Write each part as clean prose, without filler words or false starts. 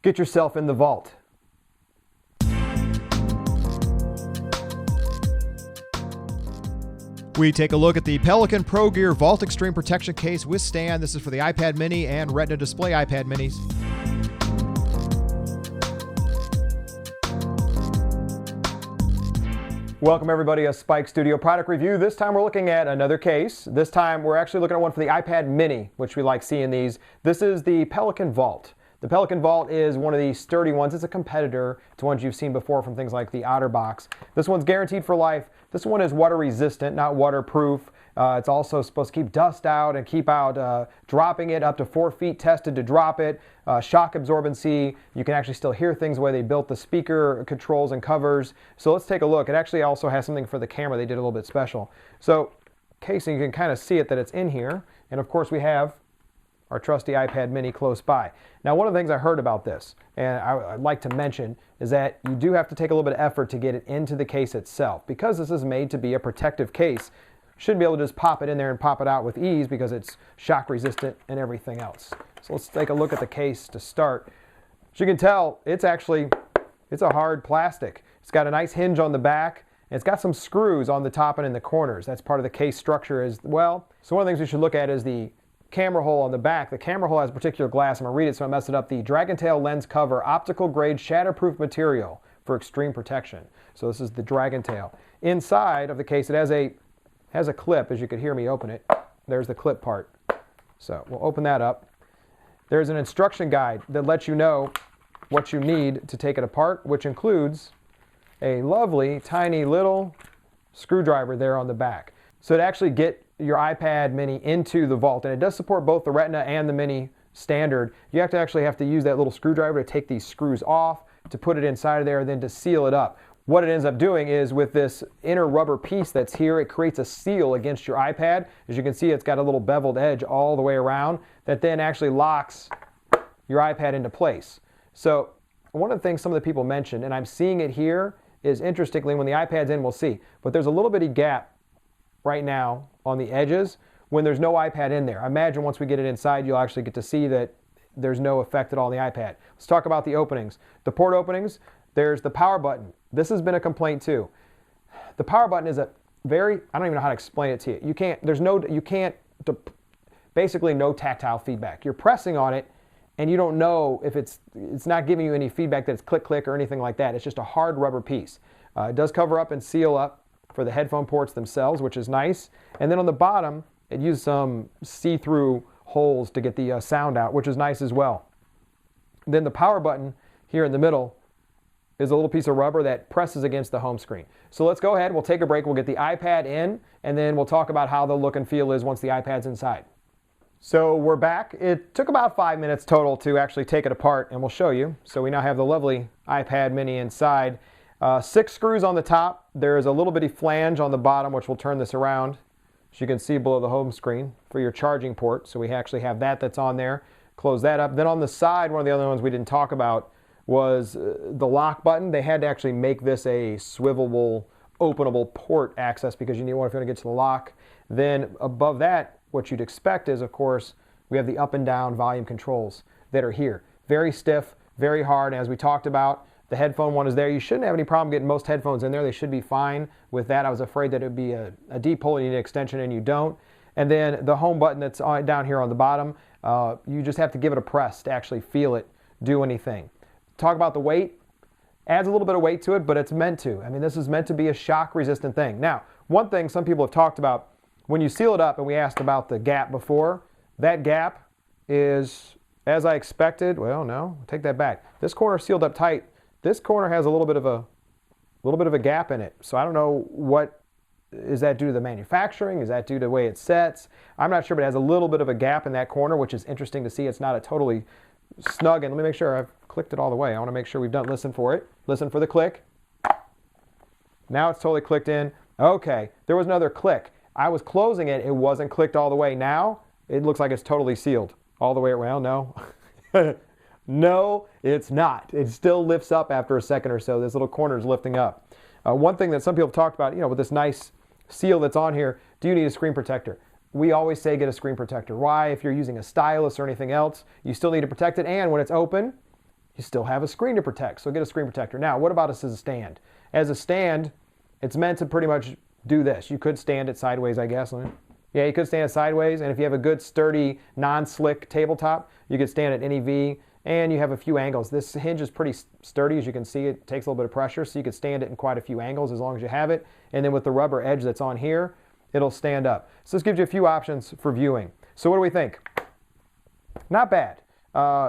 Get yourself in the vault. We take a look at the Pelican ProGear Vault Extreme Protection Case with stand. This is for the iPad mini and Retina display iPad minis. Welcome everybody, a Spike Studio product review. This time we're looking at another case. This time we're actually looking at one for the iPad mini, which we like seeing these. This is the Pelican Vault. The Pelican Vault is one of these sturdy ones. It's a competitor to ones you've seen before from things like the OtterBox. This one's guaranteed for life. This one is water resistant, not waterproof. It's also supposed to keep dust out and keep out dropping it up to 4 feet tested to drop it. Shock absorbency. You can actually still hear things the way they built the speaker controls and covers. So let's take a look. It actually also has something for the camera they did a little bit special. So casing, you can kind of see it that it's in here. And of course we have our trusty iPad mini close by. Now, one of the things I heard about this, and I'd like to mention, is that you do have to take a little bit of effort to get it into the case itself. Because this is made to be a protective case, you shouldn't be able to just pop it in there and pop it out with ease because it's shock resistant and everything else. So let's take a look at the case to start. As you can tell, it's a hard plastic. It's got a nice hinge on the back, and it's got some screws on the top and in the corners. That's part of the case structure as well. So one of the things we should look at is the camera hole on the back. The camera hole has particular glass. I'm going to read it so I mess it up. The Dragon Tail lens cover, optical grade shatterproof material for extreme protection. So this is the Dragon Tail. Inside of the case it has a clip, as you could hear me open it. There's the clip part. So we'll open that up. There's an instruction guide that lets you know what you need to take it apart, which includes a lovely tiny little screwdriver there on the back. So to actually get your iPad mini into the vault, and it does support both the Retina and the mini standard, you have to use that little screwdriver to take these screws off, to put it inside of there, and then to seal it up. What it ends up doing is with this inner rubber piece that's here, it creates a seal against your iPad. As you can see, it's got a little beveled edge all the way around that then actually locks your iPad into place. So one of the things some of the people mentioned, and I'm seeing it here, is interestingly when the iPad's in, we'll see, but there's a little bitty gap right now on the edges when there's no iPad in there. I imagine once we get it inside, you'll actually get to see that there's no effect at all on the iPad. Let's talk about the openings. The port openings, there's the power button. This has been a complaint too. The power button is a very, I don't even know how to explain it to you. Basically no tactile feedback. You're pressing on it and you don't know if it's not giving you any feedback that it's click click or anything like that. It's just a hard rubber piece. It does cover up and seal up for the headphone ports themselves, which is nice. And then on the bottom, it used some see-through holes to get the sound out, which is nice as well. Then the power button here in the middle is a little piece of rubber that presses against the home screen. So let's go ahead, we'll take a break, we'll get the iPad in, and then we'll talk about how the look and feel is once the iPad's inside. So we're back. It took about 5 minutes total to actually take it apart, and we'll show you. So we now have the lovely iPad mini inside. 6 screws on the top. There's a little bitty flange on the bottom, which will turn this around, as you can see below the home screen, for your charging port. So we actually have that's on there. Close that up. Then on the side, one of the other ones we didn't talk about was the lock button. They had to actually make this a swivelable, openable port access because you need one if you want to get to the lock. Then above that, what you'd expect is, of course, we have the up and down volume controls that are here. Very stiff, very hard. As we talked about, the headphone one is there. You shouldn't have any problem getting most headphones in there. They should be fine with that. I was afraid that it would be a deep pull and you need an extension, and you don't. And then the home button that's down here on the bottom, you just have to give it a press to actually feel it do anything. Talk about the weight. Adds a little bit of weight to it, but it's meant to. I mean, this is meant to be a shock-resistant thing. Now, one thing some people have talked about, when you seal it up, and we asked about the gap before, that gap is, as I expected, well, no, take that back. This corner sealed up tight. This corner has a little bit of a gap in it. So I don't know, what is that due to the manufacturing? Is that due to the way it sets? I'm not sure, but it has a little bit of a gap in that corner, which is interesting to see. It's not a totally snug. And let me make sure I've clicked it all the way. I want to make sure we've done, listen for it. Listen for the click. Now it's totally clicked in. Okay, there was another click. I was closing it. It wasn't clicked all the way. Now it looks like it's totally sealed all the way around. No. No, it's not. It still lifts up after a second or so. This little corner is lifting up. One thing that some people have talked about, with this nice seal that's on here, do you need a screen protector? We always say get a screen protector. Why? If you're using a stylus or anything else, you still need to protect it. And when it's open, you still have a screen to protect, so get a screen protector. Now, what about as a stand? As a stand, it's meant to pretty much do this. You could stand it sideways, I guess. Yeah, you could stand it sideways, and if you have a good, sturdy, non-slick tabletop, you could stand at any V, and you have a few angles. This hinge is pretty sturdy, as you can see. It takes a little bit of pressure, so you could stand it in quite a few angles as long as you have it. And then with the rubber edge that's on here, it'll stand up. So this gives you a few options for viewing. So what do we think? Not bad.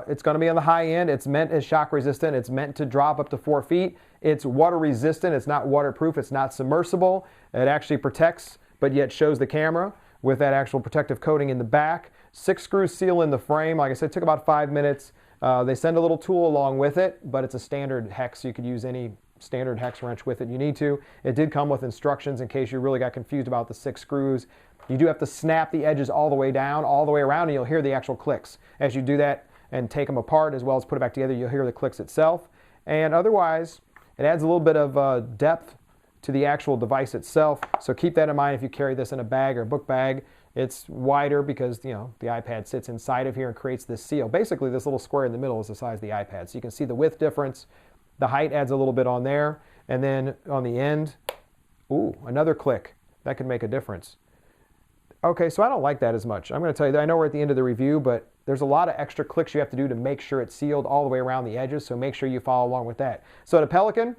It's going to be on the high end. It's meant as shock resistant. It's meant to drop up to 4 feet. It's water resistant. It's not waterproof. It's not submersible. It actually protects, but yet shows the camera with that actual protective coating in the back. 6 screws seal in the frame. Like I said, it took about 5 minutes. They send a little tool along with it, but it's a standard hex. You could use any standard hex wrench with it you need to. It did come with instructions in case you really got confused about the 6 screws. You do have to snap the edges all the way down, all the way around, and you'll hear the actual clicks. As you do that and take them apart as well as put it back together, you'll hear the clicks itself. And otherwise, it adds a little bit of depth to the actual device itself. So keep that in mind if you carry this in a bag or book bag. It's wider because, you know, the iPad sits inside of here and creates this seal. Basically, this little square in the middle is the size of the iPad. So you can see the width difference. The height adds a little bit on there. And then on the end, ooh, another click. That could make a difference. Okay, so I don't like that as much. I'm going to tell you that I know we're at the end of the review, but there's a lot of extra clicks you have to do to make sure it's sealed all the way around the edges, so make sure you follow along with that. So the Pelican,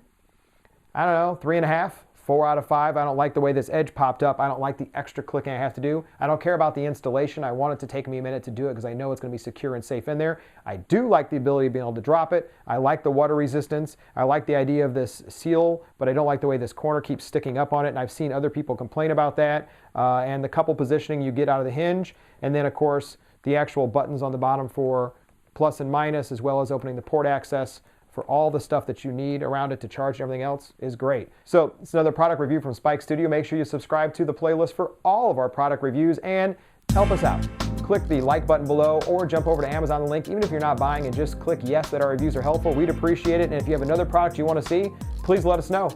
I don't know, 3.5, 4 out of 5. I don't like the way this edge popped up. I don't like the extra clicking I have to do. I don't care about the installation. I want it to take me a minute to do it because I know it's going to be secure and safe in there. I do like the ability of being able to drop it. I like the water resistance. I like the idea of this seal, but I don't like the way this corner keeps sticking up on it, and I've seen other people complain about that. And the couple positioning you get out of the hinge, and then of course the actual buttons on the bottom for plus and minus, as well as opening the port access for all the stuff that you need around it to charge and everything else is great. So it's another product review from Spike Studio. Make sure you subscribe to the playlist for all of our product reviews and help us out. Click the like button below or jump over to Amazon link, even if you're not buying, and just click yes that our reviews are helpful. We'd appreciate it. And if you have another product you want to see, please let us know.